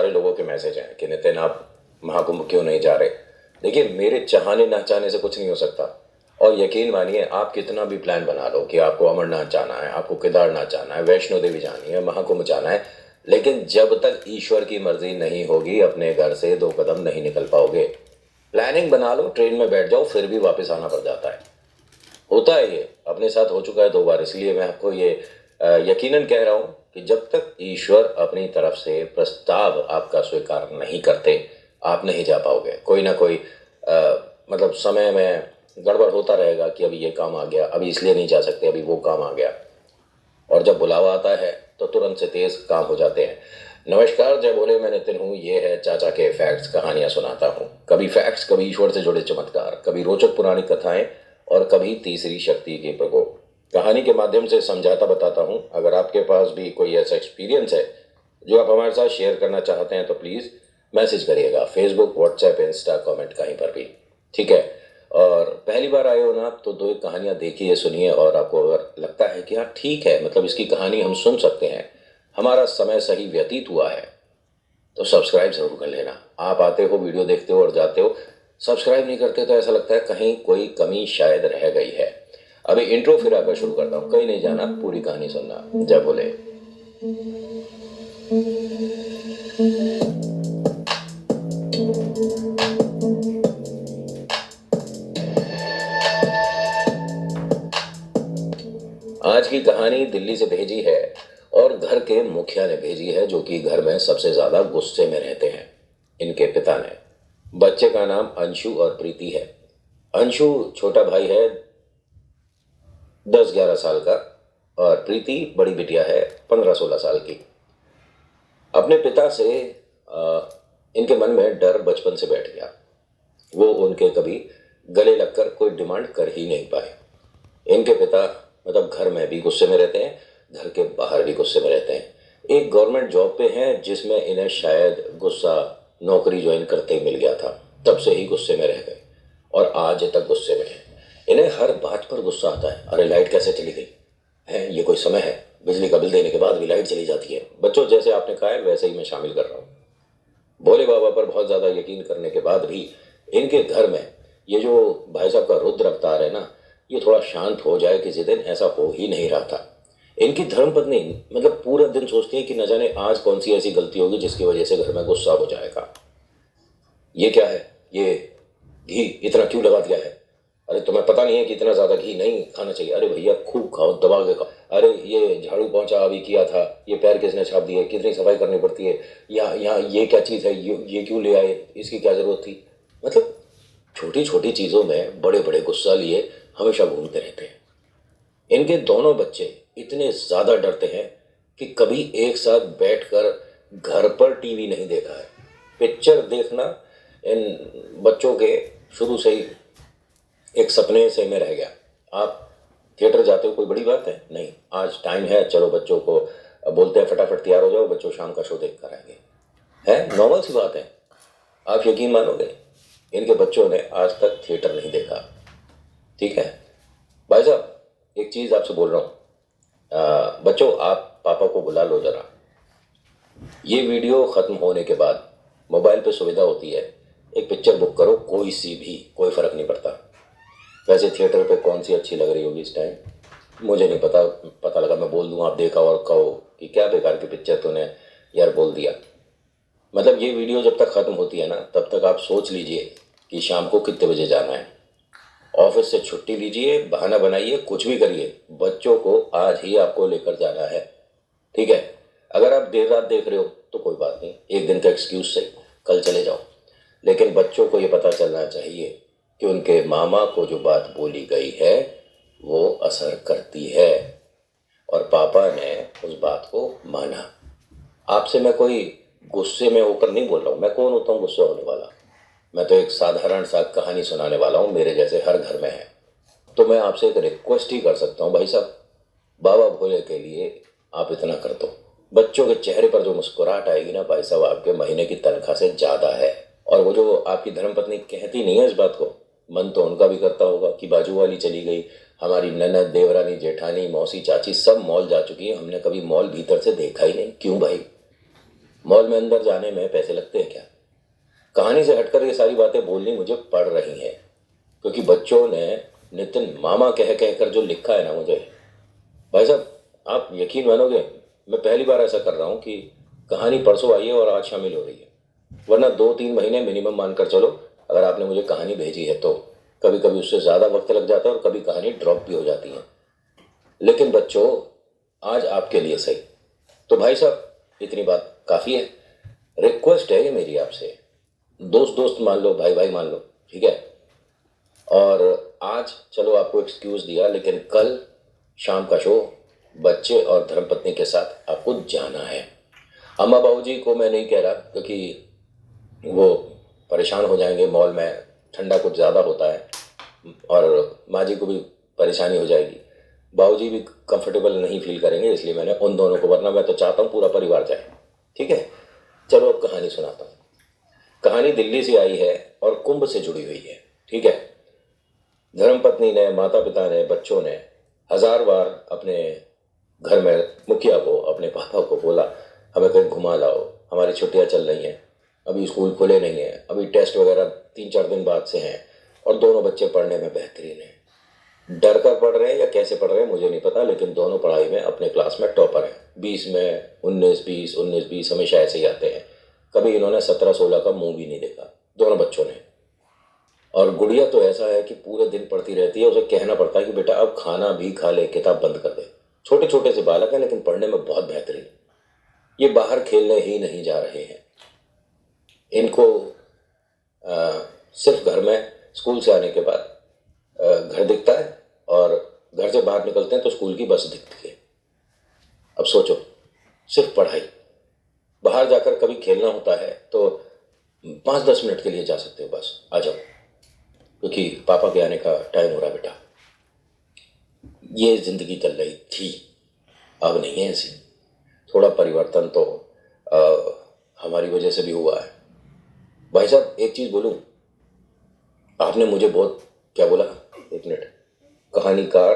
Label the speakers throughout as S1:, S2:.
S1: सारे लोगों के मैसेज हैं कि नितिन आप महाकुंभ क्यों नहीं जा रहे। देखिए, मेरे चाहने ना चाहने से कुछ नहीं हो सकता। और यकीन मानिए, आप कितना भी प्लान बना लो कि आपको अमरनाथ जाना है, आपको केदारनाथ जाना है, वैष्णो देवी जानी है, महाकुंभ जाना है, लेकिन जब तक ईश्वर की मर्जी नहीं होगी अपने घर से 2 कदम नहीं निकल पाओगे। प्लानिंग बना लो, ट्रेन में बैठ जाओ, फिर भी वापस आना पड़ जाता है। होता है, ये अपने साथ हो चुका है 2 बार। इसलिए मैं आपको ये यकीनन कह रहा हूँ कि जब तक ईश्वर अपनी तरफ से प्रस्ताव आपका स्वीकार नहीं करते, आप नहीं जा पाओगे। कोई ना कोई मतलब समय में गड़बड़ होता रहेगा कि अभी ये काम आ गया, अभी इसलिए नहीं जा सकते, अभी वो काम आ गया। और जब बुलावा आता है तो तुरंत से तेज काम हो जाते हैं। नमस्कार, जय भोले, मैं नितिन हूँ। ये है चाचा के फैक्ट्स, कहानियां सुनाता हूँ। कभी फैक्ट्स, कभी ईश्वर से जुड़े चमत्कार, कभी रोचक पुरानी कथाएं और कभी तीसरी शक्ति के प्रकोप। कहानी के माध्यम से समझाता बताता हूँ। अगर आपके पास भी कोई ऐसा एक्सपीरियंस है जो आप हमारे साथ शेयर करना चाहते हैं तो प्लीज़ मैसेज करिएगा, फेसबुक, व्हाट्सएप, इंस्टा, कमेंट कहीं पर भी, ठीक है। और पहली बार आए हो ना तो 2 एक कहानियाँ देखिए, सुनिए, और आपको अगर लगता है कि हाँ ठीक है, मतलब इसकी कहानी हम सुन सकते हैं, हमारा समय सही व्यतीत हुआ है, तो सब्सक्राइब जरूर कर लेना। आप आते हो, वीडियो देखते हो और जाते हो, सब्सक्राइब नहीं करते तो ऐसा लगता है कहीं कोई कमी शायद रह गई है। अभी इंट्रो फिर आकर शुरू करता हूँ, कहीं नहीं जाना, पूरी कहानी सुनना। जय बोले। आज की कहानी दिल्ली से भेजी है और घर के मुखिया ने भेजी है, जो कि घर में सबसे ज्यादा गुस्से में रहते हैं, इनके पिता ने। बच्चे का नाम अंशु और प्रीति है। अंशु छोटा भाई है, 10-11 साल का, और प्रीति बड़ी बिटिया है, 15-16 साल की। अपने पिता से इनके मन में डर बचपन से बैठ गया। वो उनके कभी गले लगकर कोई डिमांड कर ही नहीं पाए। इनके पिता मतलब घर में भी गुस्से में रहते हैं, घर के बाहर भी गुस्से में रहते हैं। एक गवर्नमेंट जॉब पे हैं जिसमें इन्हें शायद गुस्सा नौकरी ज्वाइन करते ही मिल गया था, तब से ही गुस्से में रह गए और आज तक गुस्से में हैं। इन्हें हर बात पर गुस्सा आता है। अरे लाइट कैसे चली गई है, ये कोई समय है? बिजली का बिल देने के बाद भी लाइट चली जाती है। बच्चों, जैसे आपने कहा है वैसे ही मैं शामिल कर रहा हूँ। भोले बाबा पर बहुत ज़्यादा यकीन करने के बाद भी इनके घर में ये जो भाई साहब का रुद्र अवतार है ना, ये थोड़ा शांत हो जाए किसी दिन, ऐसा हो ही नहीं रहा था। इनकी धर्मपत्नी मतलब पूरा दिन सोचती है कि न जाने आज कौन सी ऐसी गलती होगी जिसकी वजह से घर में गुस्सा हो जाएगा। ये क्या है, ये घी इतना क्यों लगा दिया है? अरे तुम्हें पता नहीं है कि इतना ज़्यादा घी नहीं खाना चाहिए? अरे भैया खूब खाओ, दबा के खाओ। अरे ये झाड़ू पोंछा अभी किया था, ये पैर किसने छाप दिए, कितनी सफाई करनी पड़ती है, यहाँ यहाँ ये क्या चीज़ है, ये क्यों ले आए, इसकी क्या ज़रूरत थी? मतलब छोटी छोटी चीज़ों में बड़े बड़े गुस्सा लिए हमेशा घूमते रहते हैं। इनके दोनों बच्चे इतने ज़्यादा डरते हैं कि कभी एक साथ बैठकर घर पर टीवी नहीं देखा है। पिक्चर देखना इन बच्चों के शुरू से ही एक सपने से में रह गया। आप थिएटर जाते हो, कोई बड़ी बात है? नहीं, आज टाइम है, चलो बच्चों को बोलते हैं फटाफट तैयार हो जाओ, बच्चों शाम का शो देख कर आएंगे। है नॉर्मल सी बात है। आप यकीन मानोगे, इनके बच्चों ने आज तक थिएटर नहीं देखा। ठीक है भाई साहब, एक चीज़ आपसे बोल रहा हूँ, बच्चों आप पापा को बुला लो ज़रा। ये वीडियो ख़त्म होने के बाद मोबाइल पे सुविधा होती है, एक पिक्चर बुक करो, कोई सी भी, कोई फ़र्क नहीं पड़ता। वैसे थिएटर पे कौन सी अच्छी लग रही होगी इस टाइम, मुझे नहीं पता। पता लगा मैं बोल दूँ, आप देखा और कहो कि क्या बेकार की पिक्चर तूने यार बोल दिया। मतलब ये वीडियो जब तक ख़त्म होती है ना, तब तक आप सोच लीजिए कि शाम को कितने बजे जाना है। ऑफिस से छुट्टी लीजिए, बहाना बनाइए, कुछ भी करिए, बच्चों को आज ही आपको लेकर जाना है। ठीक है? अगर आप देर रात देख रहे हो तो कोई बात नहीं, एक दिन का एक्सक्यूज सही, कल चले जाओ। लेकिन बच्चों को ये पता चलना चाहिए कि उनके मामा को जो बात बोली गई है वो असर करती है, और पापा ने उस बात को माना। आपसे मैं कोई गुस्से में होकर नहीं बोल रहा हूँ, मैं कौन होता हूँ गुस्सा होने वाला? मैं तो एक साधारण सा कहानी सुनाने वाला हूँ, मेरे जैसे हर घर में है। तो मैं आपसे एक रिक्वेस्ट ही कर सकता हूँ भाई साहब, बाबा भोले के लिए आप इतना कर दो। बच्चों के चेहरे पर जो मुस्कुराहट आएगी ना भाई साहब, आपके महीने की तनख्वाह से ज़्यादा है। और वो जो आपकी धर्मपत्नी कहती नहीं है इस बात को, मन तो उनका भी करता होगा कि बाजू वाली चली गई, हमारी ननद, देवरानी, जेठानी, मौसी, चाची सब मॉल जा चुकी है, हमने कभी मॉल भीतर से देखा ही नहीं। क्यों भाई? मॉल में अंदर जाने में पैसे लगते हैं क्या? कहानी से हटकर ये सारी बातें बोलनी मुझे पड़ रही हैं, क्योंकि बच्चों ने नितिन मामा कह कह कर जो लिखा है ना मुझे, भाई साहब आप यकीन मानोगे, मैं पहली बार ऐसा कर रहा हूँ कि कहानी परसों आई है और आज शामिल हो रही है। वरना 2-3 महीने मिनिमम मानकर चलो, अगर आपने मुझे कहानी भेजी है तो। कभी कभी उससे ज़्यादा वक्त लग जाता है और कभी कहानी ड्रॉप भी हो जाती है। लेकिन बच्चों, आज आपके लिए सही। तो भाई साहब इतनी बात काफ़ी है। रिक्वेस्ट है ये मेरी आपसे, दोस्त दोस्त मान लो, भाई भाई मान लो, ठीक है? और आज चलो आपको एक्सक्यूज़ दिया, लेकिन कल शाम का शो बच्चे और धर्मपत्नी के साथ आपको जाना है। अम्मा बाबूजी को मैं नहीं कह रहा, क्योंकि वो परेशान हो जाएंगे, मॉल में ठंडा कुछ ज़्यादा होता है और माँ जी को भी परेशानी हो जाएगी, बाबूजी भी कंफर्टेबल नहीं फील करेंगे, इसलिए मैंने उन दोनों को, वरना मैं तो चाहता हूँ पूरा परिवार जाए। ठीक है, चलो अब कहानी सुनाता हूँ। कहानी दिल्ली से आई है और कुंभ से जुड़ी हुई है। ठीक है, धर्मपत्नी ने, माता पिता ने, बच्चों ने 1000 बार अपने घर में मुखिया को, अपने पापा को बोला हमें कहीं घुमा लाओ, हमारी छुट्टियां चल रही हैं, अभी स्कूल खुले नहीं हैं, अभी टेस्ट वगैरह 3-4 दिन बाद से हैं, और दोनों बच्चे पढ़ने में बेहतरीन हैं। डर कर पढ़ रहे हैं या कैसे पढ़ रहे हैं मुझे नहीं पता, लेकिन दोनों पढ़ाई में अपने क्लास में टॉपर हैं। 20 में 19-20, 19-20 हमेशा ऐसे ही आते हैं। कभी इन्होंने 17-16 का मुंह भी नहीं देखा, दोनों बच्चों ने। और गुड़िया तो ऐसा है कि पूरे दिन पढ़ती रहती है, उसे कहना पड़ता है कि बेटा अब खाना भी खा ले, किताब बंद कर दे। छोटे छोटे से बालक हैं लेकिन पढ़ने में बहुत बेहतरीन। ये बाहर खेलने ही नहीं जा रहे हैं। इनको सिर्फ घर में स्कूल से आने के बाद घर दिखता है, और घर से बाहर निकलते हैं तो स्कूल की बस दिखती है। अब सोचो, सिर्फ पढ़ाई। बाहर जाकर कभी खेलना होता है तो 5-10 मिनट के लिए जा सकते हो, बस आ जाओ, क्योंकि पापा के आने का टाइम हो रहा बेटा। ये जिंदगी चल रही थी, अब नहीं है ऐसी। थोड़ा परिवर्तन तो हमारी वजह से भी हुआ है। भाई साहब एक चीज़ बोलूं, आपने मुझे बहुत, क्या बोला, 1 मिनट, कहानीकार,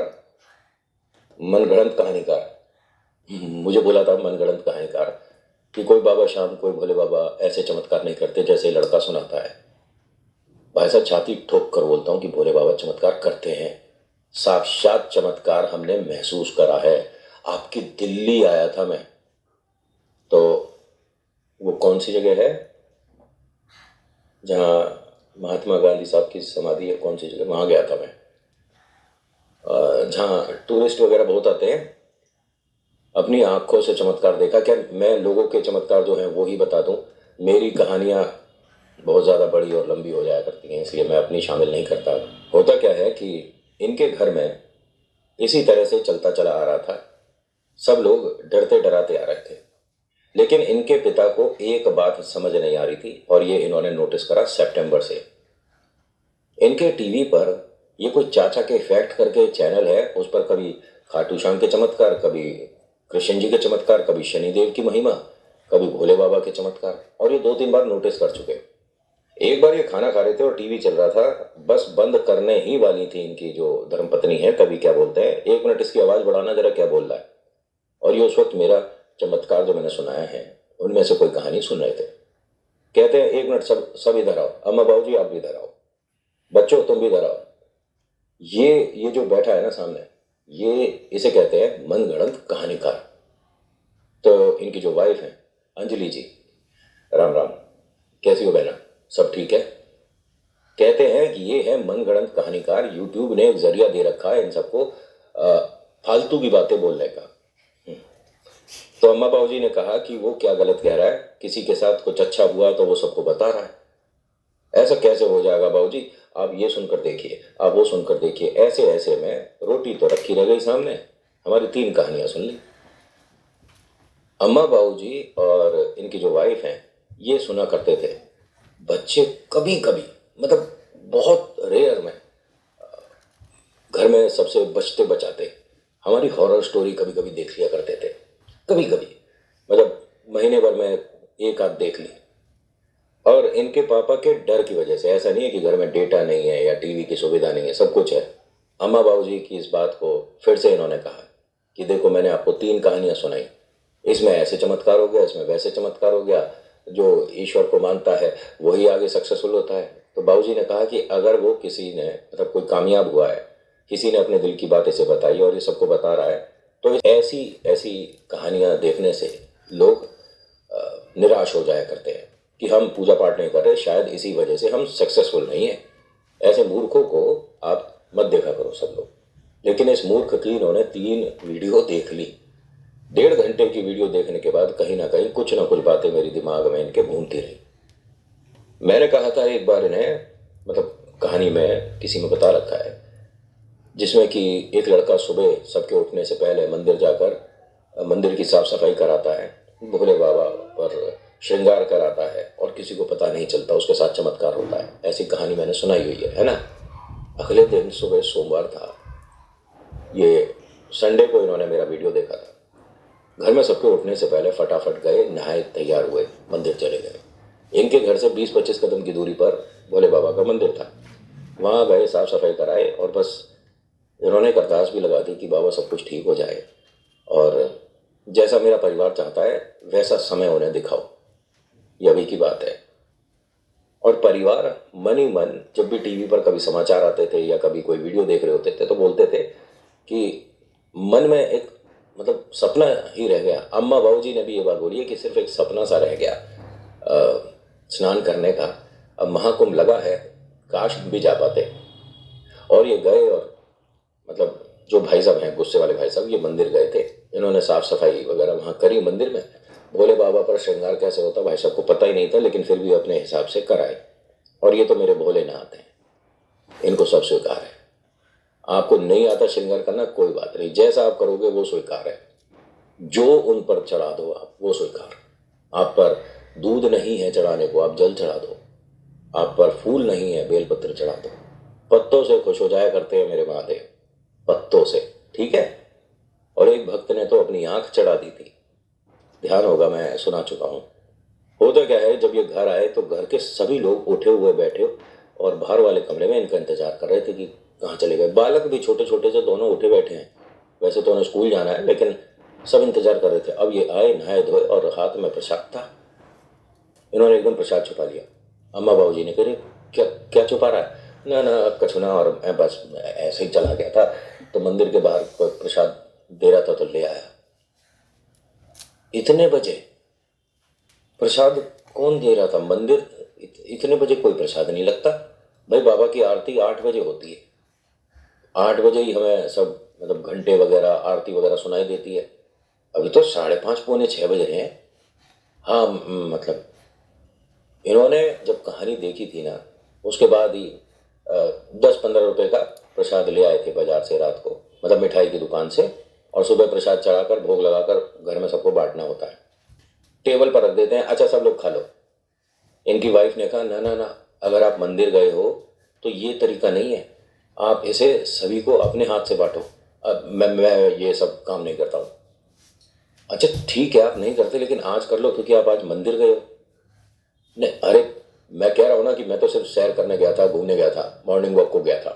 S1: मनगढ़ंत कहानीकार, मुझे बोला था मनगढ़ंत कहानीकार, कि कोई बाबा शाम, कोई भोले बाबा ऐसे चमत्कार नहीं करते जैसे ये लड़का सुनाता है। भाई साहब छाती ठोक कर बोलता हूँ कि भोले बाबा चमत्कार करते हैं। साक्षात चमत्कार हमने महसूस करा है। आपकी दिल्ली आया था मैं, तो वो कौन सी जगह है जहाँ महात्मा गांधी साहब की समाधि है, कौन सी जगह, वहाँ गया था मैं, जहाँ टूरिस्ट वगैरह बहुत आते हैं। अपनी आंखों से चमत्कार देखा। क्या मैं लोगों के चमत्कार जो हैं वो ही बता दूं? मेरी कहानियाँ बहुत ज़्यादा बड़ी और लंबी हो जाया करती हैं, इसलिए मैं अपनी शामिल नहीं करता। होता क्या है कि इनके घर में इसी तरह से चलता चला आ रहा था। सब लोग डरते डराते आ रहे थे, लेकिन इनके पिता को एक बात समझ नहीं आ रही थी, और ये इन्होंने नोटिस करा सितंबर से। इनके टीवी पर ये कोई चाचा के फैक्ट करके चैनल है, उस पर कभी खाटू श्याम के चमत्कार, कभी कृष्ण जी के चमत्कार, कभी शनिदेव की महिमा, कभी भोले बाबा के चमत्कार, और ये 2-3 बार नोटिस कर चुके। एक बार ये खाना खा रहे थे और टीवी चल रहा था, बस बंद करने ही वाली थी इनकी जो धर्मपत्नी है, तभी क्या बोलते हैं, 1 मिनट इसकी आवाज़ बढ़ाना जरा, क्या बोल रहा है। और ये उस वक्त मेरा चमत्कार जो मैंने सुनाया है उनमें से कोई कहानी सुन रहे थे। कहते हैं 1 मिनट, सब सब इधर आओ, अम्मा बाबूजी आप भी इधर आओ, बच्चों तुम भी इधर आओ। ये जो बैठा है ना सामने, ये इसे कहते हैं मनगढ़ंत कहानीकार। तो इनकी जो वाइफ है अंजलि जी, राम राम, कैसी हो बहना, सब ठीक है? कहते हैं कि ये है मनगढ़ंत कहानीकार। यूट्यूब ने एक जरिया दे रखा है इन सबको फालतू की बातें बोलने का। तो अम्मा बाबूजी ने कहा कि वो क्या गलत कह रहा है, किसी के साथ कुछ अच्छा हुआ तो वो सबको बता रहा है। ऐसा कैसे हो जाएगा बाबूजी, आप ये सुनकर देखिए, आप वो सुनकर देखिए। ऐसे ऐसे में रोटी तो रखी रह गई सामने, हमारी 3 कहानियां सुन ली। अम्मा बाबूजी और इनकी जो वाइफ हैं ये सुना करते थे। बच्चे कभी कभी, मतलब बहुत रेयर में, घर में सबसे बचते बचाते हमारी हॉरर स्टोरी कभी कभी देख लिया करते थे। कभी कभी, मतलब महीने भर में एक आध देख ली। और इनके पापा के डर की वजह से, ऐसा नहीं है कि घर में डेटा नहीं है या टीवी की सुविधा नहीं है, सब कुछ है। अम्मा बाबूजी की इस बात को फिर से इन्होंने कहा कि देखो मैंने आपको 3 कहानियां सुनाई, इसमें ऐसे चमत्कार हो गया, इसमें वैसे चमत्कार हो गया, जो ईश्वर को मानता है वही आगे सक्सेसफुल होता है। तो बाबूजी ने कहा कि अगर वो किसी ने मतलब कोई कामयाब हुआ है, किसी ने अपने दिल की बात इसे बताई और ये सबको बता रहा है, तो ऐसी ऐसी कहानियां देखने से लोग निराश हो जाया करते हैं कि हम पूजा पाठ नहीं कर रहे, शायद इसी वजह से हम सक्सेसफुल नहीं है। ऐसे मूर्खों को आप मत देखा करो सब लोग। लेकिन इस मूर्ख की इन्होंने 3 वीडियो देख ली। 1.5 घंटे की वीडियो देखने के बाद कहीं ना कहीं कुछ ना कुछ बातें मेरे दिमाग में इनके घूमती रही। मैंने कहा था एक बार इन्हें, मतलब कहानी में किसी में बता रखा है, जिसमें कि एक लड़का सुबह सबके उठने से पहले मंदिर जाकर मंदिर की साफ सफाई कराता है, भोले बाबा पर श्रृंगार कराता है और किसी को पता नहीं चलता, उसके साथ चमत्कार होता है। ऐसी कहानी मैंने सुनाई हुई है ना। अगले दिन सुबह सोमवार था, ये संडे को इन्होंने मेरा वीडियो देखा था। घर में सबके उठने से पहले फटाफट गए, नहाए, तैयार हुए, मंदिर चले गए। इनके घर से 20-25 कदम की दूरी पर भोले बाबा का मंदिर था। वहाँ गए, साफ सफाई कराए और बस इन्होंने एक अरदास भी लगा दी कि बाबा सब कुछ ठीक हो जाए और जैसा मेरा परिवार चाहता है वैसा समय उन्हें दिखाओ। ये अभी की बात है। और परिवार मन ही मन जब भी टीवी पर कभी समाचार आते थे या कभी कोई वीडियो देख रहे होते थे तो बोलते थे कि मन में एक मतलब सपना ही रह गया। अम्मा बाबूजी ने भी ये बात बोली है कि सिर्फ एक सपना सा रह गया स्नान करने का। अब महाकुंभ लगा है, काश भी जा पाते। और ये गए और मतलब जो भाई साहब हैं, गुस्से वाले भाई साहब, ये मंदिर गए थे। इन्होंने साफ सफाई वगैरह वहाँ करी मंदिर में। भोले बाबा पर श्रृंगार कैसे होता भाई साहब को पता ही नहीं था, लेकिन फिर भी अपने हिसाब से कराए। और ये तो मेरे भोलेनाथ हैं, इनको सब स्वीकार है। आपको नहीं आता श्रृंगार करना, कोई बात नहीं, जैसा आप करोगे वो स्वीकार है। जो उन पर चढ़ा दो आप, वो स्वीकार। आप पर दूध नहीं है चढ़ाने को, आप जल चढ़ा दो। आप पर फूल नहीं है, बेलपत्र चढ़ा दो। पत्तों से खुश हो जाया करते हैं मेरे महादेव, पत्तों से, ठीक है। और एक भक्त ने तो अपनी आंख चढ़ा दी थी, ध्यान होगा, मैं सुना चुका हूं। होता क्या है, जब ये घर आए तो घर के सभी लोग उठे हुए बैठे और बाहर वाले कमरे में इनका इंतजार कर रहे थे कि कहाँ चले गए। बालक भी छोटे छोटे से दोनों उठे बैठे हैं, वैसे तो उन्हें स्कूल जाना है, लेकिन सब इंतजार कर रहे थे। अब ये आए, नहाए धोए और हाथ में प्रसाद था। इन्होंने एकदम प्रसाद छुपा लिया। अम्मा बाबूजी ने कहा क्या क्या छुपा रहा है? ना ना कछुना, और मैं बस ऐसे ही चला गया था तो मंदिर के बाहर कोई प्रसाद दे रहा था तो ले आया। इतने बजे प्रसाद कौन दे रहा था? मंदिर इतने बजे कोई प्रसाद नहीं लगता भाई। बाबा की आरती 8 बजे होती है, 8 बजे ही हमें सब मतलब घंटे वगैरह आरती वगैरह सुनाई देती है। अभी तो 5:30 पौने 6 बज रहे हैं। हाँ मतलब इन्होंने जब कहानी देखी थी ना, उसके बाद ही 10-15 रुपए का प्रसाद ले आए थे बाजार से रात को, मतलब मिठाई की दुकान से। और सुबह प्रसाद चढ़ाकर भोग लगाकर घर में सबको बांटना होता है। टेबल पर रख देते हैं, अच्छा सब लोग खा लो। इनकी वाइफ ने कहा ना ना ना, अगर आप मंदिर गए हो तो ये तरीका नहीं है, आप इसे सभी को अपने हाथ से बांटो। अब मैं ये सब काम नहीं करता हूँ। अच्छा ठीक है, आप नहीं करते, लेकिन आज कर लो क्योंकि आप आज मंदिर गए हो। नहीं, अरे मैं कह रहा हूं ना कि मैं तो सिर्फ सैर करने गया था, घूमने गया था, मॉर्निंग वॉक को गया था।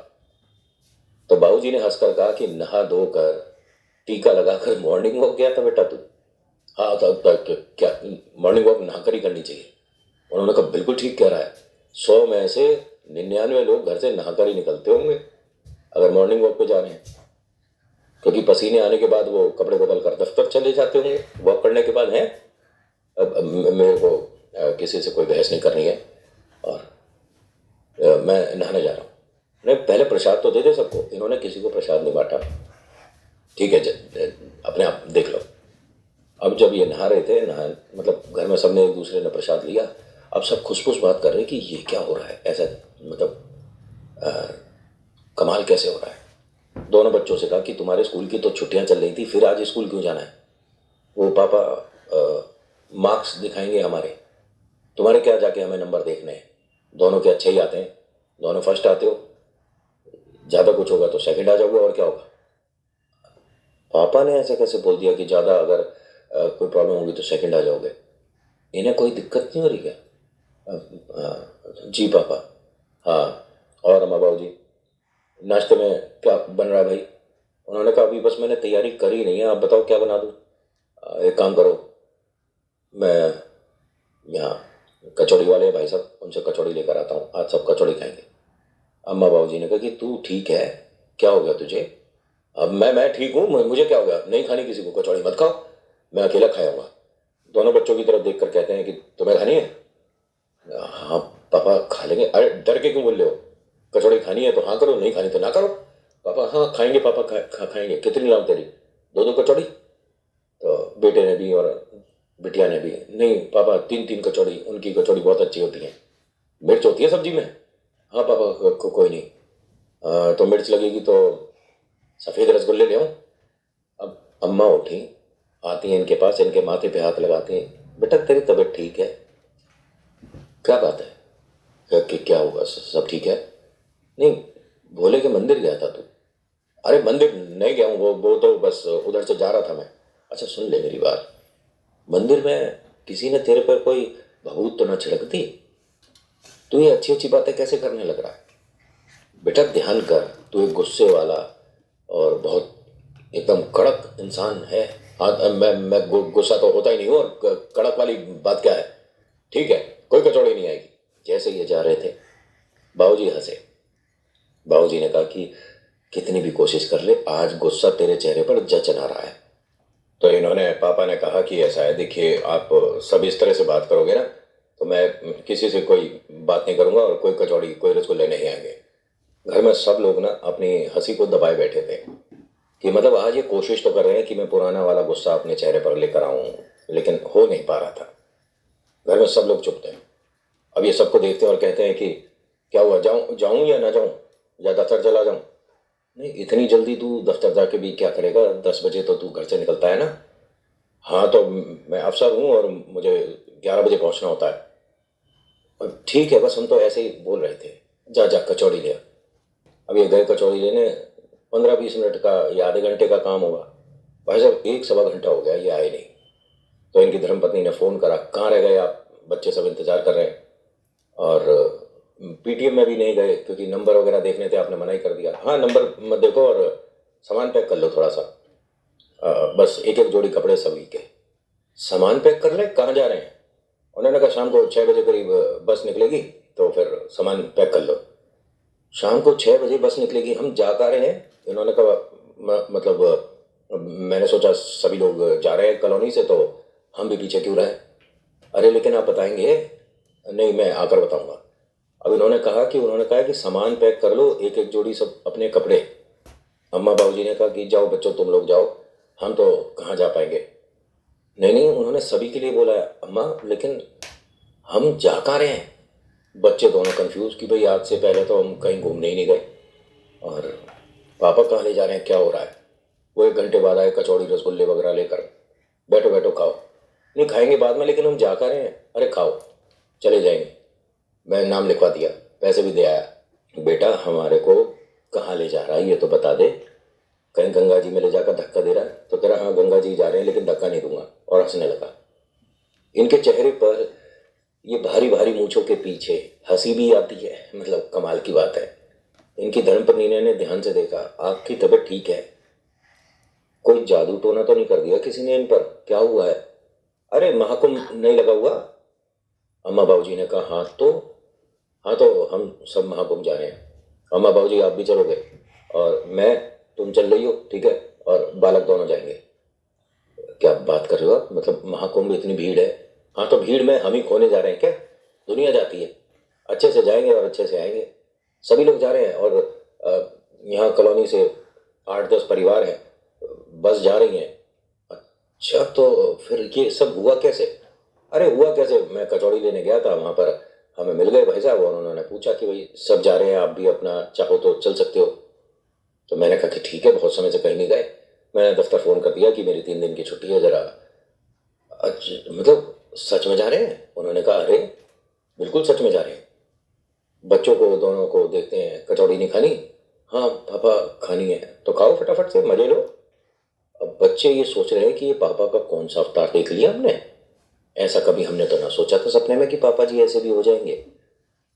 S1: तो बाबूजी ने हंसकर कहा कि नहा धोकर टीका लगाकर मॉर्निंग वॉक गया था बेटा तू? हाँ क्या मॉर्निंग वॉक नहाकर ही करनी चाहिए? उन्होंने कहा बिल्कुल ठीक कह रहा है, 100 में से 99 लोग घर से नहाकर ही निकलते होंगे अगर मॉर्निंग वॉक पे जा रहे हैं, क्योंकि पसीने आने के बाद वो कपड़े बदल कर दफ्तर चले जाते होंगे वॉक करने के बाद। हैं अब मेरे को किसी से कोई बहस नहीं करनी है और मैं नहाने जा रहा हूँ। नहीं, पहले प्रसाद तो दे दे सबको। इन्होंने किसी को प्रसाद नहीं बांटा। ठीक है, अपने आप देख लो। अब जब ये नहा रहे थे, नहा मतलब घर में सबने एक दूसरे ने प्रसाद लिया। अब सब खुशफुश बात कर रहे हैं कि ये क्या हो रहा है, ऐसा मतलब कमाल कैसे हो रहा है। दोनों बच्चों से कहा कि तुम्हारे स्कूल की तो छुट्टियां चल रही थी, फिर आज स्कूल क्यों जाना है? वो पापा मार्क्स दिखाएंगे हमारे, तुम्हारे क्या जाके हमें नंबर देखने हैं? दोनों के अच्छे ही आते हैं, दोनों फर्स्ट आते हो, ज़्यादा कुछ होगा तो सेकंड आ जाओगे और क्या होगा। पापा ने ऐसे कैसे बोल दिया कि ज़्यादा अगर कोई प्रॉब्लम होगी तो सेकंड आ जाओगे? इन्हें कोई दिक्कत नहीं हो रही क्या? जी पापा। हाँ, और अम्मा बाबू जी, नाश्ते में क्या बन रहा है भाई? उन्होंने कहा अभी बस मैंने तैयारी करी नहीं है, आप बताओ क्या बना दूँ? एक काम करो, मैं यहाँ कचौड़ी वाले हैं भाई साहब, उनसे कचौड़ी लेकर आता हूँ, आज सब कचौड़ी खाएंगे। अम्मा बाबूजी ने कहा कि तू ठीक है, क्या हो गया तुझे? अब मैं ठीक हूँ, मुझे क्या हो गया? नहीं खानी किसी को कचौड़ी, मत खाओ, मैं अकेला खाऊंगा। दोनों बच्चों की तरफ देखकर कहते हैं कि तुम्हें खानी है? हाँ पापा खा लेंगे। अरे डर के क्यों बोल रहे हो? कचौड़ी खानी है तो हाँ करो, नहीं खानी तो ना करो। पापा हाँ खाएंगे पापा, खाएंगे। कितनी लाऊं तेरी? दो दो कचौड़ी? तो बेटे ने भी और बिटिया ने भी, नहीं पापा तीन तीन कचौड़ी, उनकी कचौड़ी बहुत अच्छी होती है। मिर्च होती है सब्जी में? हाँ पापा कोई नहीं। तो मिर्च लगेगी तो सफ़ेद रसगुल्ले ले आऊं? अब अम्मा उठी, आती हैं इनके पास, इनके माथे पे हाथ लगाती हैं, बेटा तेरी तबीयत ठीक है? क्या बात है? क्या हुआ, सब ठीक है? नहीं, भोले के मंदिर गया था तू? अरे मंदिर नहीं गया हूँ, वो तो बस उधर से जा रहा था मैं। अच्छा सुन ले मेरी बात, मंदिर में किसी ने तेरे पर कोई भभूत तो न छिड़क दी? तू ये अच्छी अच्छी बातें कैसे करने लग रहा है? बेटा ध्यान कर, तू एक गुस्से वाला और बहुत एकदम कड़क इंसान है। हाँ मैं गुस्सा तो होता ही नहीं हूँ, और कड़क वाली बात क्या है? ठीक है, कोई कचौड़ी नहीं आएगी। जैसे ये जा रहे थे, बाबूजी हंसे। बाबूजी ने कहा कि कितनी भी कोशिश कर ले, आज गुस्सा तेरे चेहरे पर जच ना रहा है। तो इन्होंने, पापा ने कहा कि ऐसा है, देखिए आप सब इस तरह से बात करोगे ना, तो मैं किसी से कोई बात नहीं करूंगा, और कोई कचौड़ी कोई रसगुल्ले नहीं आएंगे। घर में सब लोग ना अपनी हंसी को दबाए बैठे थे कि मतलब आज ये कोशिश तो कर रहे हैं कि मैं पुराना वाला गुस्सा अपने चेहरे पर लेकर आऊं, लेकिन हो नहीं पा रहा था। घर में सब लोग चुप थे। अब ये सबको देखते हैं और कहते हैं कि क्या हुआ, जाऊं जाऊं या ना जाऊं, या दफ्तर चला जाऊं? नहीं, इतनी जल्दी तू दफ्तर जाके भी क्या करेगा? 10 बजे तो तू घर से निकलता है ना? हाँ तो मैं अफसर हूँ और मुझे 11 बजे पहुंचना होता है। और ठीक है, बस हम तो ऐसे ही बोल रहे थे, जा जा कचौड़ी ले आ। अब ये गए कचौड़ी लेने। 15-20 मिनट का या आधे घंटे का काम होगा। भाई साहब एक सवा घंटा हो गया, ये आए नहीं। तो इनकी धर्मपत्नी ने फ़ोन करा, कहाँ रह गए आप, बच्चे सब इंतज़ार कर रहे हैं। और पीटीएम में भी नहीं गए क्योंकि नंबर वगैरह देखने थे, आपने मना ही कर दिया। हाँ नंबर मत देखो, और सामान पैक कर लो थोड़ा सा। बस एक एक जोड़ी कपड़े सभी के। सामान पैक कर ले, कहाँ जा रहे हैं? उन्होंने कहा शाम को 6 बजे करीब बस निकलेगी, तो फिर सामान पैक कर लो। शाम को 6 बजे बस निकलेगी, हम जा कर रहे हैं? इन्होंने कहा मतलब मैंने सोचा सभी लोग जा रहे हैं कॉलोनी से, तो हम भी पीछे क्यों रहे? अरे लेकिन आप बताएंगे? नहीं, मैं आकर बताऊंगा। अब उन्होंने कहा कि सामान पैक कर लो, एक एक जोड़ी सब अपने कपड़े। अम्मा बाबूजी ने कहा कि जाओ बच्चों तुम लोग जाओ, हम तो कहाँ जा पाएंगे। नहीं नहीं, उन्होंने सभी के लिए बोला है अम्मा, लेकिन हम जा कहाँ रहे हैं? बच्चे दोनों कंफ्यूज कि भाई आज से पहले तो हम कहीं घूमने ही नहीं गए, और पापा कहाँ ले जा रहे हैं, क्या हो रहा है? वो 1 घंटे बाद आए कचौड़ी रसगुल्ले वगैरह लेकर। बैठो बैठो खाओ। नहीं खाएंगे बाद में, लेकिन हम जा कर रहे हैं। अरे खाओ, चले जाएंगे। मैं नाम लिखवा दिया, पैसे भी दे आया। बेटा हमारे को कहाँ ले जा रहा है ये तो बता दे। कहीं गंगा जी में ले जाकर धक्का दे रहा है? तो कह रहा हाँ गंगा जी जा रहे हैं, लेकिन धक्का नहीं दूंगा, और हंसने लगा। इनके चेहरे पर ये भारी भारी मूछों के पीछे हंसी भी आती है, मतलब कमाल की बात है। इनकी धर्मपत्नी ने ध्यान से देखा, आपकी तबीयत ठीक है? कोई जादू टोना तो नहीं कर दिया किसी ने इन पर? क्या हुआ है? अरे महाकुंभ नहीं लगा हुआ? अम्मा बाबूजी ने कहा हाँ तो हम सब महाकुंभ जा रहे हैं। अम्मा बाबूजी आप भी चलोगे? और मैं, तुम चल रही हो ठीक है, और बालक दोनों जाएंगे। क्या बात कर रहे हो आप, मतलब महाकुंभ इतनी भीड़ है? हाँ तो भीड़ में हम ही खोने जा रहे हैं क्या? दुनिया जाती है, अच्छे से जाएंगे और अच्छे से आएंगे। सभी लोग जा रहे हैं, और यहाँ कॉलोनी से 8-10 परिवार हैं, बस जा रही हैं। अच्छा तो फिर ये सब हुआ कैसे? अरे हुआ कैसे, मैं कचौड़ी लेने गया था, वहाँ पर हमें मिल गए भाई साहब, और उन्होंने पूछा कि भाई सब जा रहे हैं, आप भी अपना चाहो तो चल सकते हो। तो मैंने कहा कि ठीक है, बहुत समय से कहीं नहीं गए। मैंने दफ्तर फ़ोन कर दिया कि मेरी 3 दिन की छुट्टी है ज़रा। अच्छा मतलब सच में जा रहे हैं? उन्होंने कहा अरे बिल्कुल सच में जा रहे हैं। बच्चों को दोनों को देखते हैं, कचौड़ी नहीं खानी? हाँ पापा खानी है। तो खाओ फटाफट से, मजे लो। अब बच्चे ये सोच रहे हैं कि ये पापा का कौन सा अवतार देख लिया हमने। ऐसा कभी हमने तो ना सोचा था सपने में कि पापा जी ऐसे भी हो जाएंगे।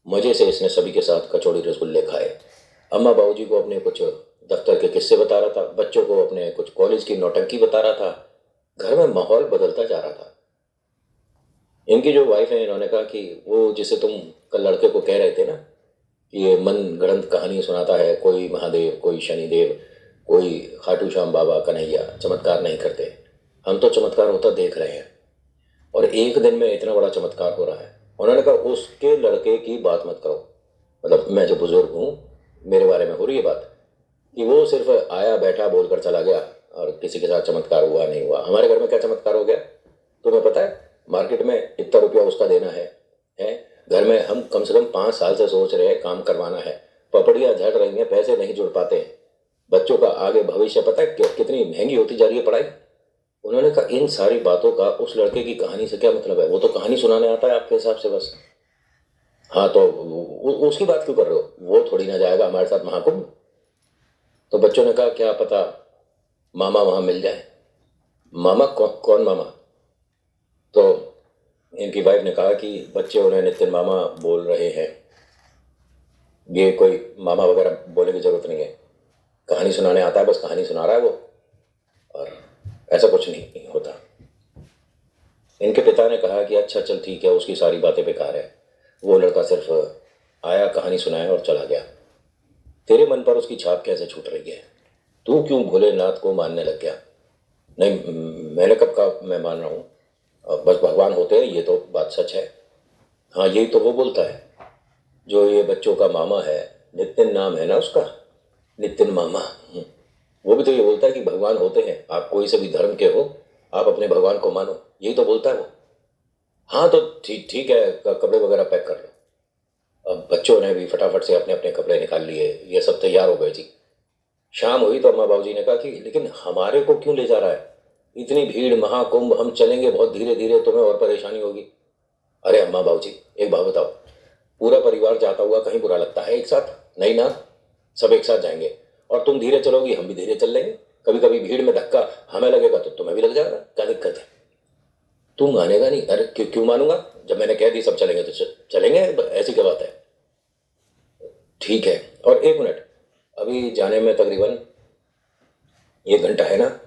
S1: मजे से इसने सभी के साथ कचौड़ी रसगुल्ले खाए। अम्मा बाबूजी को अपने कुछ दफ्तर के किस्से बता रहा था, बच्चों को अपने कुछ कॉलेज की नौटंकी बता रहा था। घर में माहौल बदलता जा रहा था। इनकी जो वाइफ है, इन्होंने कहा कि वो जिसे तुम कल लड़के को कह रहे थे ना कि ये मन गढ़ंत कहानी सुनाता है, कोई महादेव, कोई शनिदेव, कोई खाटू श्याम बाबा, कन्हैया, चमत्कार नहीं करते। हम तो चमत्कार होता देख रहे हैं, और एक दिन में इतना बड़ा चमत्कार हो रहा है। उन्होंने कहा उसके लड़के की बात मत करो, मतलब मैं जो बुजुर्ग हूँ, मेरे बारे में हो रही है बात, कि वो सिर्फ आया बैठा बोलकर चला गया और किसी के साथ चमत्कार हुआ नहीं हुआ। हमारे घर में क्या चमत्कार हो गया तुम्हें पता है? मार्केट में इतना रुपया उसका देना है घर में हम कम से कम 5 साल से सोच रहे हैं काम करवाना है, पपड़ियाँ झड़ रही हैं, पैसे नहीं जुड़ पाते हैं। बच्चों का आगे भविष्य पता है कितनी महंगी होती जा रही है पढ़ाई। उन्होंने कहा इन सारी बातों का उस लड़के की कहानी से क्या मतलब है? वो तो कहानी सुनाने आता है आपके हिसाब से बस। हाँ तो उसकी बात क्यों कर रहे हो? वो थोड़ी ना जाएगा हमारे साथ महाकुंभ। तो बच्चों ने कहा क्या पता मामा वहां मिल जाए। मामा कौन मामा? तो इनकी वाइफ ने कहा कि बच्चे उन्हें नितिन मामा बोल रहे हैं। ये कोई मामा वगैरह बोलने की जरूरत नहीं है, कहानी सुनाने आता है, बस कहानी सुना रहा है वो, और ऐसा कुछ नहीं होता। इनके पिता ने कहा कि अच्छा चल ठीक है, उसकी सारी बातें बेकार है, वो लड़का सिर्फ आया, कहानी सुनाया और चला गया। तेरे मन पर उसकी छाप कैसे छूट रही है? तू क्यों भोलेनाथ को मानने लग गया? नहीं, मैंने कब कहा मैं मान रहा हूँ? बस भगवान होते हैं, ये तो बात सच है। हाँ यही तो वो बोलता है जो ये बच्चों का मामा है, नितिन नाम है ना उसका, नितिन मामा। वो भी तो ये बोलता है कि भगवान होते हैं, आप कोई से भी धर्म के हो, आप अपने भगवान को मानो, यही तो बोलता है वो। हाँ तो ठीक ठीक है, कपड़े वगैरह पैक कर लो। अब बच्चों ने भी फटाफट से अपने अपने कपड़े निकाल लिए, ये सब तैयार हो गए जी। शाम हुई तो अम्मा बाबूजी ने कहा कि लेकिन हमारे को क्यों ले जा रहा है? इतनी भीड़, महाकुंभ, हम चलेंगे बहुत धीरे धीरे, तुम्हें और परेशानी होगी। अरे अम्मा बाबूजी एक बात बताओ, पूरा परिवार जाता हुआ कहीं बुरा लगता है एक साथ? नहीं ना, सब एक साथ जाएंगे, और तुम धीरे चलोगी हम भी धीरे चल लेंगे। कभी कभी भीड़ में धक्का हमें लगेगा तो तुम्हें भी लग जाएगा, क्या दिक्कत है? तू मानेगा नहीं। अरे क्यों क्यों मानूंगा, जब मैंने कह दी सब चलेंगे तो चलेंगे, ऐसी क्या बात है? ठीक है। और 1 मिनट, अभी जाने में तकरीबन 1 घंटा है ना,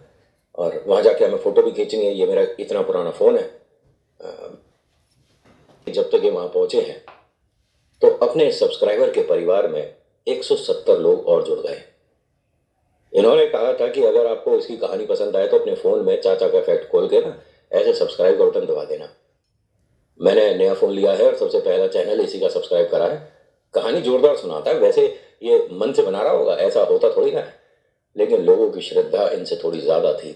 S1: और वहां जाके हमें फोटो भी खींचनी है, ये मेरा इतना पुराना फोन है। जब तक ये वहां पहुंचे हैं तो अपने सब्सक्राइबर के परिवार में 170 लोग और जुड़ गए। इन्होंने कहा था कि अगर आपको इसकी कहानी पसंद आए तो अपने फोन में चाचा का इफेक्ट खोल के ना ऐसे सब्सक्राइब का बटन दबा देना। मैंने नया फोन लिया है और सबसे पहला चैनल इसी का सब्सक्राइब करा है। कहानी जोरदार सुनाता है, वैसे ये मन से बना रहा होगा, ऐसा होता थोड़ी ना है, लेकिन लोगों की श्रद्धा इनसे थोड़ी ज्यादा थी।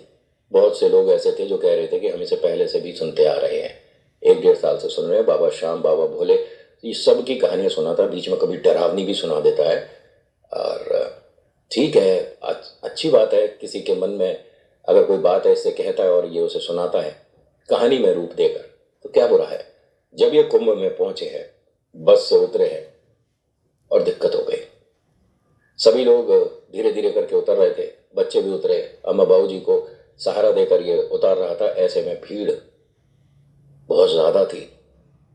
S1: बहुत से लोग ऐसे थे जो कह रहे थे कि हम इसे पहले से भी सुनते आ रहे हैं, 1 डेढ़ साल से सुन रहे हैं। बाबा श्याम, बाबा भोले, ये सब की कहानियां सुनाता, बीच में कभी डरावनी भी सुना देता है। और ठीक है, अच्छी बात है, किसी के मन में अगर कोई बात ऐसे कहता है और ये उसे सुनाता है कहानी में रूप देकर, तो क्या बुरा है। जब ये कुंभ में पहुंचे हैं, बस से उतरे हैं और दिक्कत हो गई। सभी लोग धीरे धीरे करके उतर रहे थे, बच्चे भी उतरे, अम्मा बाबूजी को सहारा देकर ये उतार रहा था। ऐसे में भीड़ बहुत ज्यादा थी।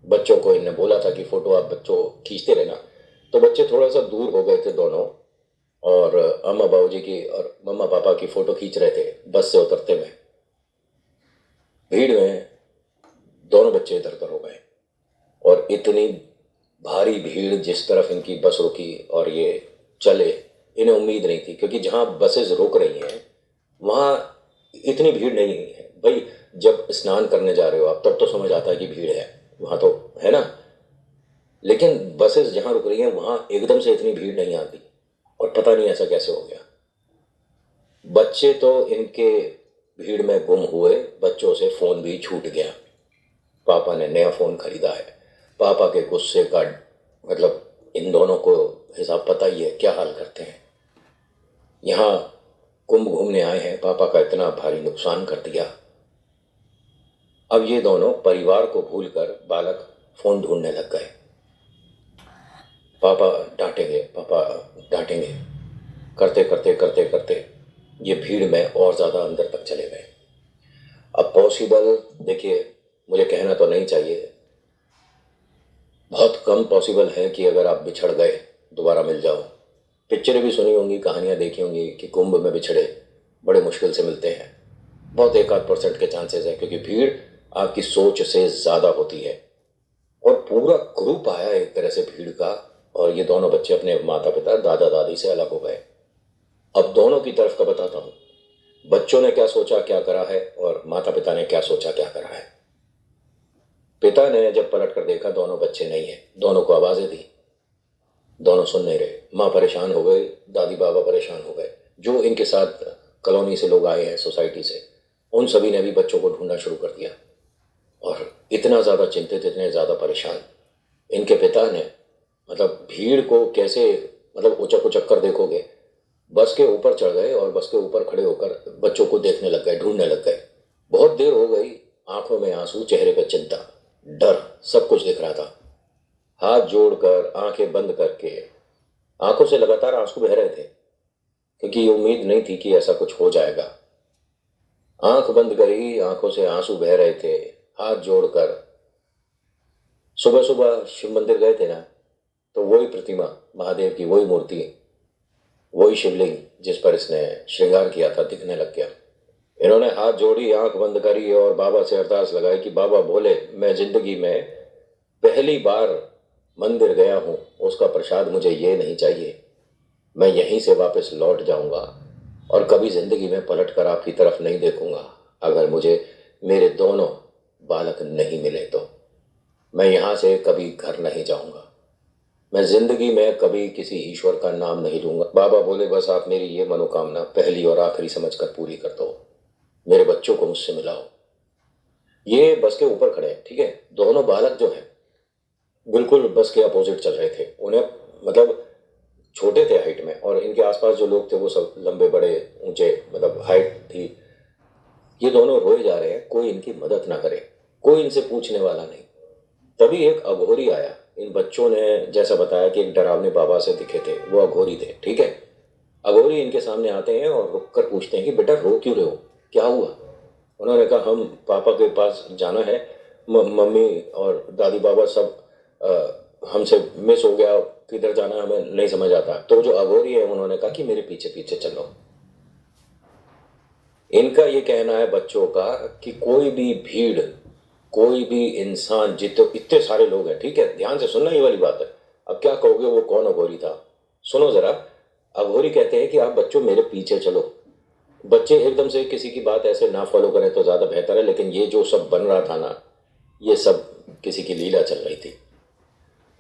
S1: बच्चों को इन्हें बोला था कि फोटो आप बच्चों खींचते रहना, तो बच्चे थोड़ा सा दूर हो गए थे दोनों, और अम्मा बाबूजी की और मम्मा पापा की फोटो खींच रहे थे बस से उतरते में। भीड़ में दोनों बच्चे इधर उधर हो गए, और इतनी भारी भीड़ जिस तरफ इनकी बस रुकी और ये चले, इन्हें उम्मीद नहीं थी, क्योंकि जहां बसेस रुक रही हैं वहां इतनी भीड़ नहीं है भाई। जब स्नान करने जा रहे हो आप तब तो समझ आता है कि भीड़ है, वहां तो है ना, लेकिन बसेस जहां रुक रही हैं वहां एकदम से इतनी भीड़ नहीं आती, और पता नहीं ऐसा कैसे हो गया। बच्चे तो इनके भीड़ में गुम हुए, बच्चों से फोन भी छूट गया। पापा ने नया फोन खरीदा है। पापा के गुस्से का मतलब इन दोनों को हिसाब पता ही है, क्या हाल करते हैं। यहाँ कुंभ घूमने आए हैं, पापा का इतना भारी नुकसान कर दिया। अब ये दोनों परिवार को भूलकर बालक फोन ढूंढने लग गए। पापा डांटेंगे, पापा डांटेंगे, करते करते करते करते ये भीड़ में और ज्यादा अंदर तक चले गए। अब पॉसिबल, देखिए मुझे कहना तो नहीं चाहिए, बहुत कम पॉसिबल है कि अगर आप बिछड़ गए दोबारा मिल जाओ। पिक्चरें भी सुनी होंगी, कहानियां देखी होंगी कि कुंभ में बिछड़े बड़े मुश्किल से मिलते हैं। बहुत 1-8% के चांसेस है, क्योंकि भीड़ आपकी सोच से ज़्यादा होती है। और पूरा ग्रुप आया एक तरह से भीड़ का, और ये दोनों बच्चे अपने माता पिता दादा दादी से अलग हो गए। अब दोनों की तरफ का बताता हूँ। बच्चों ने क्या सोचा क्या करा है, और माता पिता ने क्या सोचा क्या करा है। पिता ने जब पलट कर देखा, दोनों बच्चे नहीं है। दोनों को आवाजें दी, दोनों सुन नहीं रहे। माँ परेशान हो गई, दादी बाबा परेशान हो गए। जो इनके साथ कॉलोनी से लोग आए हैं, सोसाइटी से, उन सभी ने भी बच्चों को ढूंढना शुरू कर दिया। और इतना ज़्यादा चिंतित, इतने ज़्यादा परेशान, इनके पिता ने, मतलब भीड़ को कैसे, मतलब उचक उचक कर देखोगे, बस के ऊपर चढ़ गए और बस के ऊपर खड़े होकर बच्चों को देखने लग गए, ढूंढने लग गए। बहुत देर हो गई। आंखों में आंसू, चेहरे पे चिंता, डर, सब कुछ दिख रहा था। हाथ जोड़कर, आंखें बंद करके, आंखों से लगातार आंसू बह रहे थे, क्योंकि ये उम्मीद नहीं थी कि ऐसा कुछ हो जाएगा। आंख बंद करी, आंखों से आंसू बह रहे थे, हाथ जोड़कर। सुबह सुबह शिव मंदिर गए थे ना, तो वही प्रतिमा, महादेव की वही मूर्ति, वही शिवलिंग जिस पर इसने श्रृंगार किया था, दिखने लग गया। इन्होंने हाथ जोड़ी, आंख बंद करी और बाबा से अरदास लगाई कि बाबा भोले, मैं जिंदगी में पहली बार मंदिर गया हूं, उसका प्रसाद मुझे ये नहीं चाहिए। मैं यहीं से वापस लौट जाऊंगा और कभी जिंदगी में पलट कर आपकी तरफ नहीं देखूंगा, अगर मुझे मेरे दोनों बालक नहीं मिले तो। मैं यहां से कभी घर नहीं जाऊंगा। मैं जिंदगी में कभी किसी ईश्वर का नाम नहीं लूंगा। बाबा बोले, बस आप मेरी ये मनोकामना पहली और आखिरी समझकर पूरी कर दो, मेरे बच्चों को मुझसे मिलाओ। ये बस के ऊपर खड़े हैं, ठीक है। दोनों बालक जो हैं, बिल्कुल बस के अपोजिट चल रहे थे। उन्हें, मतलब छोटे थे हाइट में, और इनके आसपास जो लोग थे वो सब लंबे बड़े ऊंचे, मतलब हाइट थी। ये दोनों रोए जा रहे हैं, कोई इनकी मदद ना करे, कोई इनसे पूछने वाला नहीं। तभी एक अघोरी आया। इन बच्चों ने जैसा बताया कि एक डरावने बाबा से दिखे थे, वो अघोरी थे, ठीक है। अघोरी इनके सामने आते हैं और रुक कर पूछते हैं कि बेटा रो क्यों रहे हो, क्या हुआ। उन्होंने कहा, हम पापा के पास जाना है, मम्मी और दादी बाबा सब हमसे मिस हो गया, किधर जाना है हमें नहीं समझ आता। तो जो अघोरी है, उन्होंने कहा कि मेरे पीछे पीछे चलो। इनका ये कहना है बच्चों का कि कोई भी भीड़, कोई भी इंसान, जितने इतने सारे लोग हैं, ठीक है, ध्यान से सुनना ये वाली बात है। अब क्या कहोगे वो कौन अघोरी था, सुनो जरा। अघोरी कहते हैं कि आप बच्चों मेरे पीछे चलो। बच्चे एकदम से किसी की बात ऐसे ना फॉलो करें तो ज्यादा बेहतर है, लेकिन ये जो सब बन रहा था ना, ये सब किसी की लीला चल रही थी।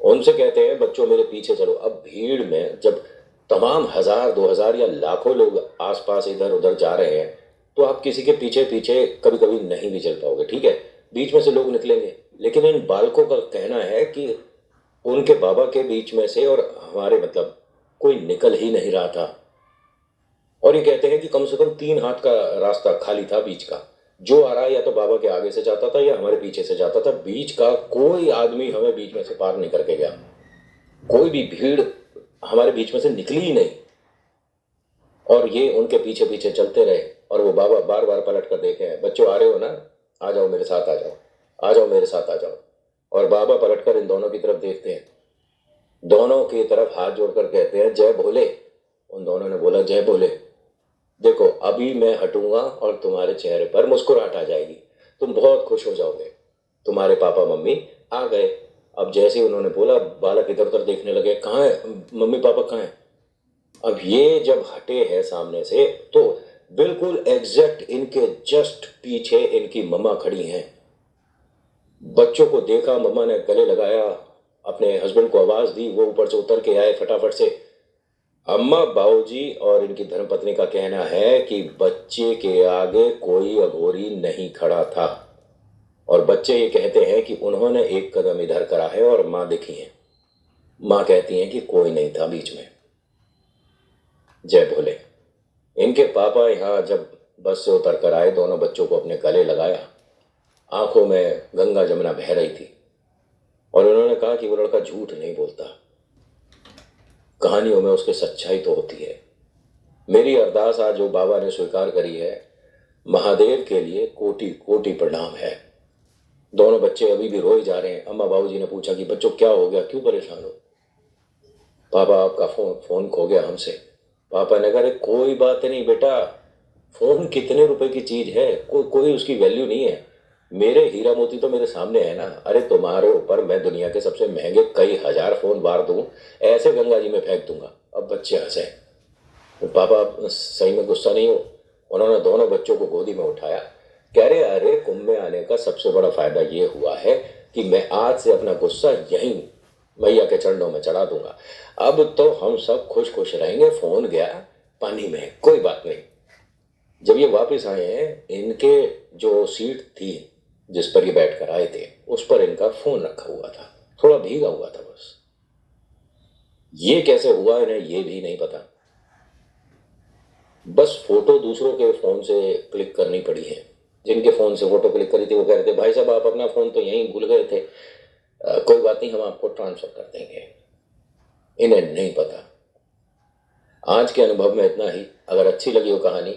S1: उनसे कहते हैं बच्चों मेरे पीछे चलो। अब भीड़ में जब तमाम 1000 2000 या लाखों लोग आसपास इधर उधर जा रहे हैं, तो आप किसी के पीछे पीछे कभी कभी नहीं भी चल पाओगे, ठीक है। बीच में से लोग निकलेंगे, लेकिन इन बालकों का कहना है कि उनके बाबा के बीच में से और हमारे, मतलब कोई निकल ही नहीं रहा था। और ये कहते हैं कि कम से कम 3 हाथ का रास्ता खाली था बीच का। जो आ रहा है या तो बाबा के आगे से जाता था या हमारे पीछे से जाता था, बीच का कोई आदमी हमें बीच में से पार नहीं करके गया। कोई भी भीड़ हमारे बीच में से निकली ही नहीं। और ये उनके पीछे पीछे चलते रहे, और वो बाबा बार बार पलट कर देखे हैं, बच्चों आ रहे हो ना, आ जाओ मेरे साथ, आ जाओ, आ जाओ मेरे साथ, आ जाओ। और बाबा पलट कर इन दोनों की तरफ देखते हैं, दोनों की तरफ हाथ जोड़कर कहते हैं, जय भोले। उन दोनों ने बोला, जय भोले। देखो अभी मैं हटूंगा और तुम्हारे चेहरे पर मुस्कुराहट आ जाएगी, तुम बहुत खुश हो जाओगे, तुम्हारे पापा मम्मी आ गए। अब जैसे ही उन्होंने बोला, बालक इधर उधर देखने लगे, कहाँ है मम्मी पापा, कहाँ है। अब ये जब हटे हैं सामने से, तो बिल्कुल एग्जैक्ट इनके जस्ट पीछे इनकी मम्मा खड़ी हैं। बच्चों को देखा, मम्मा ने गले लगाया, अपने हस्बैंड को आवाज दी, वो ऊपर से उतर के आए फटाफट से। अम्मा, बाबूजी और इनकी धर्मपत्नी का कहना है कि बच्चे के आगे कोई अघोरी नहीं खड़ा था। और बच्चे ये कहते हैं कि उन्होंने एक कदम इधर करा है और माँ दिखी है। माँ कहती हैं कि कोई नहीं था बीच में। जय भोले। इनके पापा यहाँ जब बस से उतर कर आए, दोनों बच्चों को अपने गले लगाया, आंखों में गंगा जमुना बह रही थी, और उन्होंने कहा कि वो लड़का झूठ नहीं बोलता, कहानियों में उसकी सच्चाई तो होती है। मेरी अरदास आज जो बाबा ने स्वीकार करी है, महादेव के लिए कोटि कोटि प्रणाम है। दोनों बच्चे अभी भी रोए जा रहे हैं। अम्मा बाबूजी ने पूछा कि बच्चों क्या हो गया, क्यों परेशान हो। पापा आपका फोन फोन खो गया हमसे। पापा ने कहा, "अरे कोई बात नहीं बेटा, फोन कितने रुपए की चीज है, कोई उसकी वैल्यू नहीं है। मेरे हीरा मोती तो मेरे सामने है ना। अरे तुम्हारे ऊपर मैं दुनिया के सबसे महंगे कई हजार फोन वार दूं, ऐसे गंगा जी में फेंक दूंगा। अब बच्चे हंसे। तो पापा आप सही में गुस्सा नहीं हो? उन्होंने दोनों बच्चों को गोदी में उठाया। कह रहे अरे कुंभ में आने का सबसे बड़ा फायदा ये हुआ है कि मैं आज से अपना गुस्सा यहीं मैया के चरणों में चढ़ा दूंगा। अब तो हम सब खुश खुश रहेंगे। फोन गया पानी में, कोई बात नहीं। जब ये वापस आए हैं, इनके जो सीट थी जिस पर ये बैठ कर आए थे, उस पर इनका फोन रखा हुआ था, थोड़ा भीगा हुआ था बस। ये कैसे हुआ इन्हें ये भी नहीं पता। बस फोटो दूसरों के फोन से क्लिक करनी पड़ी है। जिनके फोन से फोटो क्लिक करी थी वो कह रहे थे भाई साहब आप अपना फोन तो यहीं भूल गए थे। कोई बात नहीं, हम आपको ट्रांसफर कर देंगे। इन्हें नहीं पता। आज के अनुभव में इतना ही। अगर अच्छी लगी हो कहानी